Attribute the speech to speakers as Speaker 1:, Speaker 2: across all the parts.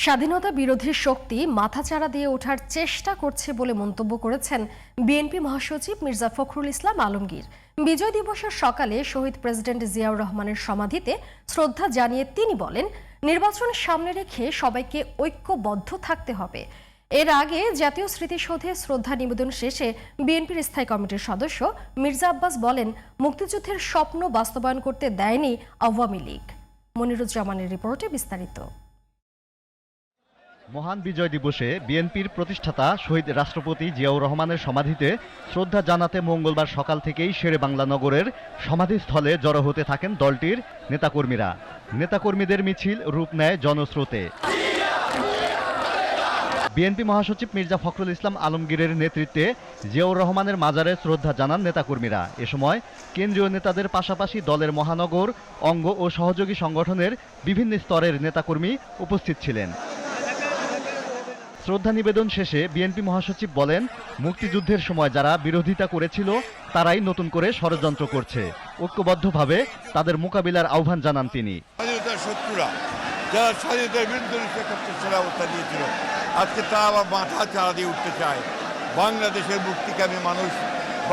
Speaker 1: স্বাধীনতা বিরোধী শক্তি মাথাচাড়া দিয়ে ওঠার চেষ্টা করছে বলে মন্তব্য করেছেন বিএনপি মহাসচিব মির্জা ফখরুল ইসলাম আলমগীর। বিজয় দিবসের সকালে শহীদ প্রেসিডেন্ট জিয়াউর রহমানের সমাধিতে শ্রদ্ধা জানিয়ে তিনি বলেন, নির্বাচন সামনে রেখে সবাইকে ঐক্যবদ্ধ থাকতে হবে। এর আগে জাতীয় স্মৃতিসৌধে শ্রদ্ধা নিবেদন শেষে বিএনপির স্থায়ী কমিটির সদস্য মির্জা আব্বাস বলেন, মুক্তিযুদ্ধের স্বপ্ন বাস্তবায়ন করতে দেয়নি আওয়ামী লীগ। মনিরুজ্জামানের রিপোর্টে বিস্তারিত।
Speaker 2: মহান বিজয় দিবসে বিএনপির প্রতিষ্ঠাতা শহীদ রাষ্ট্রপতি জিয়াউর রহমানের সমাধিতে শ্রদ্ধা জানাতে মঙ্গলবার সকাল থেকেই শেরেবাংলা নগরের সমাধিস্থলে জড়ো হতে থাকেন দলটির নেতাকর্মীরা। নেতাকর্মীদের মিছিল রূপ নেয় জনস্রোতে। বিএনপি মহাসচিব মির্জা ফখরুল ইসলাম আলমগীরের নেতৃত্বে জিয়াউর রহমানের মাজারে শ্রদ্ধা জানান নেতাকর্মীরা। এ সময় কেন্দ্রীয় নেতাদের পাশাপাশি দলের মহানগর, অঙ্গ ও সহযোগী সংগঠনের বিভিন্ন স্তরের নেতাকর্মী উপস্থিত ছিলেন। শ্রদ্ধা নিবেদন শেষে বিএনপি মহাসচিব বলেন, মুক্তিযুদ্ধের সময় যারা বিরোধিতা করেছিল তারাই নতুন করে ষড়যন্ত্র করছে। ঐক্যবদ্ধভাবে তাদের মোকাবিলার আহ্বান জানান তিনি।
Speaker 3: স্বাধীনতার শত্রুরা যারা স্বাধীনতার বিরুদ্ধে অবস্থা নিয়েছিল, আজকে তারা আবার মাথা চাড়া দিয়ে উঠতে চায়। বাংলাদেশের মুক্তিকামী মানুষ,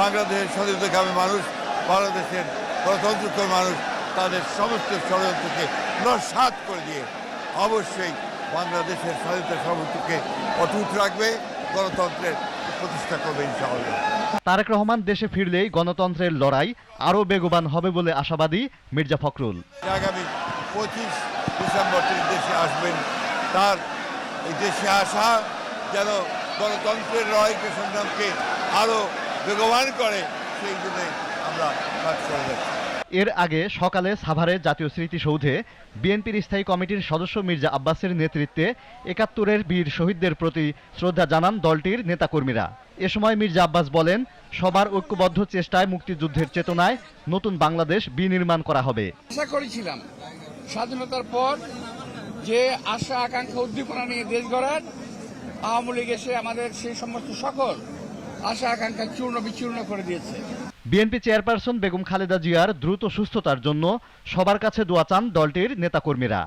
Speaker 3: বাংলাদেশের স্বাধীনতাকামী মানুষ, বাংলাদেশের গণতন্ত্রকামী মানুষ তাদের সমস্ত ষড়যন্ত্রকে নস্যাৎ করে দিয়ে অবশ্যই বাংলাদেশের স্বাধীনতা সার্বভৌমত্বকে অটুট রাখবে, গণতন্ত্রের প্রতিষ্ঠা করবে ইনশাআল্লাহ।
Speaker 2: তারেক রহমান দেশে ফিরলেই গণতন্ত্রের লড়াই আরও বেগবান হবে বলে আশাবাদী মির্জা ফখরুল।
Speaker 3: আগামী 25 ডিসেম্বর তিনি দেশে আসবেন, তার এই দেশে আসা যেন গণতন্ত্রের লড়াইকে সংগ্রামকে আরও বেগবান করে, সেই জন্য আমরা কাজ করে যাচ্ছি।
Speaker 2: এর আগে সকালে সাভারে জাতীয় স্মৃতিসৌধে বিএনপির স্থায়ী কমিটির সদস্য মির্জা আব্বাসের নেতৃত্বে ৭১-এর বীর শহীদদের প্রতি শ্রদ্ধা জানান দলটির নেতাকর্মীরা। এ সময় মির্জা আব্বাস বলেন, সবার ঐক্যবদ্ধ চেষ্টায় মুক্তিযুদ্ধের চেতনায় নতুন বাংলাদেশ বিনির্মাণ করা হবে।
Speaker 4: আশা করেছিলাম স্বাধীনতার পর যে আশা আকাঙ্ক্ষা উদ্দীপনা নিয়ে দেশ গড়ার, আওয়ামী লীগ এসে আমাদের সেই সমস্ত সকল আশা আকাঙ্ক্ষা চূর্ণ বিচূর্ণ করে দিয়েছে।
Speaker 2: বিএনপি চেয়ারপারসন বেগম খালেদা জিয়ার দ্রুত সুস্থতার জন্য সবার কাছে দোয়া চান দলটির নেতাকর্মীরা।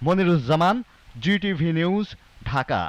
Speaker 2: Moniruzzaman, GTV news, Dhaka.